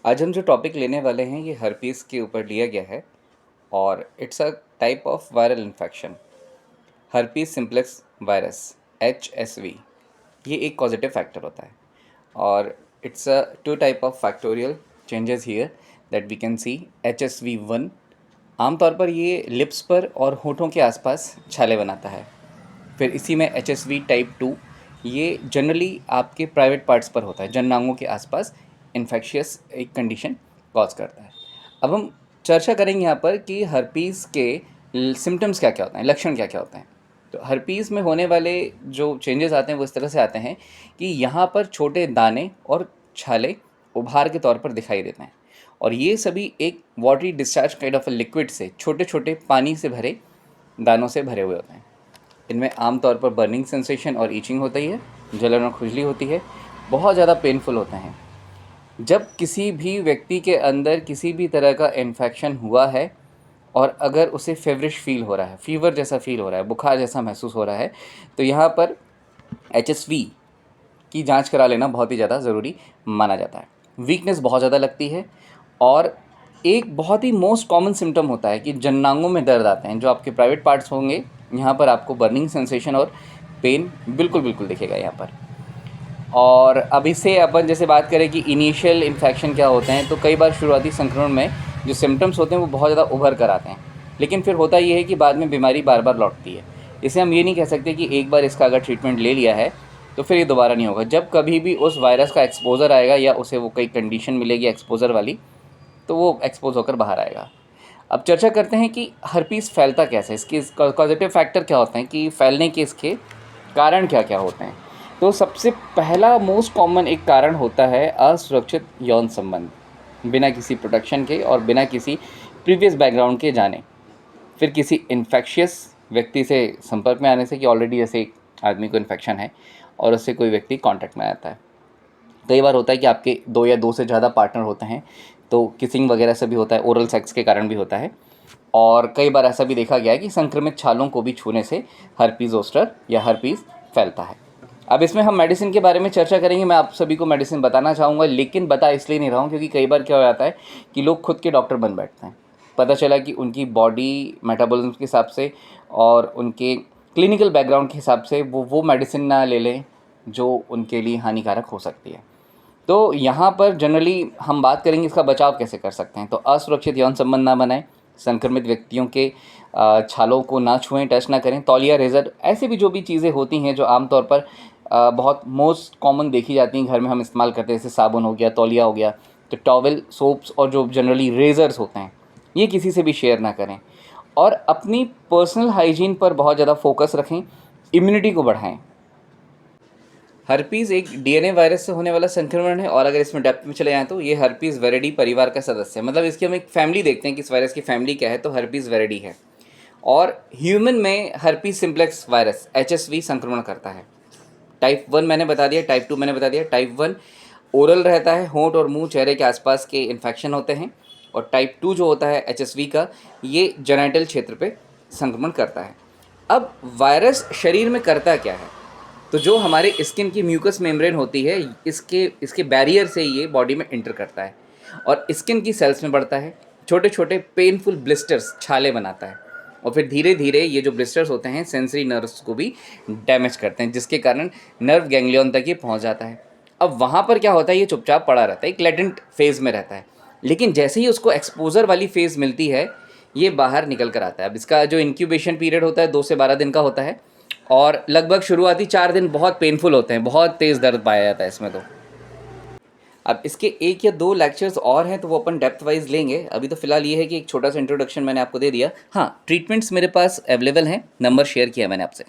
आज हम जो टॉपिक लेने वाले हैं ये हर्पीस के ऊपर लिया गया है और it's a type of viral infection. Herpes simplex virus HSV ये एक कॉजेटिव फैक्टर होता है और it's a two type of factorial changes here that we can see. HSV1 आमतौर पर ये लिप्स पर और होठों के आसपास छाले बनाता है। फिर इसी में HSV टाइप 2 ये जनरली आपके प्राइवेट पार्ट्स पर होता है, जननांगों के आसपास इन्फेक्शियस एक कंडीशन कॉज करता है। अब हम चर्चा करेंगे यहाँ पर कि हर्पीस के सिम्टम्स क्या क्या होते हैं, लक्षण क्या क्या होते हैं। तो हर्पीस में होने वाले जो चेंजेस आते हैं वो इस तरह से आते हैं कि यहाँ पर छोटे दाने और छाले उभार के तौर पर दिखाई देते हैं और ये सभी एक watery discharge kind of liquid से, छोटे छोटे पानी से भरे दानों से भरे हुए होते हैं। इनमें आमतौर पर बर्निंग सेंसेशन और ईचिंग होती है, जलन और खुजली होती है, बहुत ज़्यादा पेनफुल होते हैं। जब किसी भी व्यक्ति के अंदर किसी भी तरह का इन्फेक्शन हुआ है और अगर उसे फेवरिश फील हो रहा है, फीवर जैसा फील हो रहा है, बुखार जैसा महसूस हो रहा है, तो यहाँ पर HSV की जांच करा लेना बहुत ही ज़्यादा ज़रूरी माना जाता है। वीकनेस बहुत ज़्यादा लगती है और एक बहुत ही मोस्ट कॉमन सिम्टम होता है कि जननांगों में दर्द आते हैं, जो आपके प्राइवेट पार्ट्स होंगे। यहाँ पर आपको बर्निंग सेंसेशन और पेन बिल्कुल बिल्कुल दिखेगा यहाँ पर। और अब इससे अपन जैसे बात करें कि इनिशियल इन्फेक्शन क्या होते हैं, तो कई बार शुरुआती संक्रमण में जो सिम्टम्स होते हैं वो बहुत ज़्यादा उभर कर आते हैं, लेकिन फिर होता ये है कि बाद में बीमारी बार बार लौटती है। इसे हम ये नहीं कह सकते कि एक बार इसका अगर ट्रीटमेंट ले लिया है तो फिर ये दोबारा नहीं होगा। जब कभी भी उस वायरस का एक्सपोजर आएगा या उसे वो कोई कंडीशन मिलेगी एक्सपोजर वाली, तो वो एक्सपोज होकर बाहर आएगा। अब चर्चा करते हैं कि हर्पीस फैलता कैसे, इसके कॉजेटिव फैक्टर क्या होते हैं, कि फैलने के इसके कारण क्या क्या होते हैं। तो सबसे पहला मोस्ट कॉमन एक कारण होता है असुरक्षित यौन संबंध, बिना किसी प्रोटेक्शन के और बिना किसी प्रीवियस बैकग्राउंड के जाने, फिर किसी इन्फेक्शियस व्यक्ति से संपर्क में आने से, कि ऑलरेडी जैसे एक आदमी को इन्फेक्शन है और उससे कोई व्यक्ति कांटेक्ट में आता है। कई बार होता है कि आपके दो या दो से ज़्यादा पार्टनर होते हैं, तो किसिंग वगैरह से भी होता है, ओरल सेक्स के कारण भी होता है। और कई बार ऐसा भी देखा गया है कि संक्रमित छालों को भी छूने से हर्पीस जोस्टर या हर्पीस फैलता है। अब इसमें हम मेडिसिन के बारे में चर्चा करेंगे। मैं आप सभी को मेडिसिन बताना चाहूँगा, लेकिन बता इसलिए नहीं रहा हूँ क्योंकि कई बार क्या हो जाता है कि लोग खुद के डॉक्टर बन बैठते हैं। पता चला कि उनकी बॉडी मेटाबॉलिज्म के हिसाब से और उनके क्लिनिकल बैकग्राउंड के हिसाब से वो मेडिसिन ना ले लें जो उनके लिए हानिकारक हो सकती है। तो यहाँ पर जनरली हम बात करेंगे इसका बचाव कैसे कर सकते हैं। तो असुरक्षित यौन संबंध ना बनाएं, संक्रमित व्यक्तियों के छालों को ना छुएं, टच ना करें, तौलिया, रेज़र, ऐसे भी जो भी चीज़ें होती हैं जो आमतौर पर बहुत मोस्ट कॉमन देखी जाती हैं, घर में हम इस्तेमाल करते हैं, जैसे साबुन हो गया, तौलिया हो गया, तो टॉवल, सोप्स और जो जनरली रेज़र्स होते हैं, ये किसी से भी शेयर ना करें और अपनी पर्सनल हाइजीन पर बहुत ज़्यादा फोकस रखें, इम्यूनिटी को बढ़ाएं। हर्पीज़ एक DNA वायरस से होने वाला संक्रमण है और अगर इसमें डेप्थ में चले जाएँ तो ये हर्पीज़ वेरिडी परिवार का सदस्य है। मतलब इसकी हम एक फैमिली देखते हैं कि इस वायरस की फैमिली क्या है, तो हर्पीज़ वेरिडी है। और ह्यूमन में हर्पीज़ सिम्प्लेक्स वायरस HSV संक्रमण करता है। टाइप 1 मैंने बता दिया, टाइप 2 मैंने बता दिया। टाइप 1 ओरल रहता है, होंठ और मुंह, चेहरे के आसपास के इन्फेक्शन होते हैं। और टाइप 2 जो होता है HSV का, ये जेनिटल क्षेत्र पे संक्रमण करता है। अब वायरस शरीर में करता क्या है, तो जो हमारे स्किन की म्यूकस मेम्ब्रेन होती है, इसके बैरियर से ये बॉडी में इंटर करता है और स्किन की सेल्स में बढ़ता है, छोटे छोटे पेनफुल ब्लिस्टर्स, छाले बनाता है और फिर धीरे धीरे ये जो ब्लिस्टर्स होते हैं सेंसरी नर्व्स को भी डैमेज करते हैं, जिसके कारण नर्व गैंग्लियन तक ये पहुंच जाता है। अब वहाँ पर क्या होता है, ये चुपचाप पड़ा रहता है, एक लेटेंट फेज़ में रहता है, लेकिन जैसे ही उसको एक्सपोजर वाली फेज़ मिलती है ये बाहर निकल कर आता है। अब इसका जो इंक्यूबेशन पीरियड होता है 2 से 12 दिन का होता है और लगभग शुरुआती 4 दिन बहुत पेनफुल होते हैं, बहुत तेज़ दर्द पाया जाता है इसमें। तो अब इसके 1 या 2 लेक्चर्स और हैं तो वो अपन डेप्थ वाइज लेंगे। अभी तो फिलहाल ये है कि एक छोटा सा इंट्रोडक्शन मैंने आपको दे दिया। हाँ, ट्रीटमेंट्स मेरे पास अवेलेबल हैं, नंबर शेयर किया मैंने आपसे।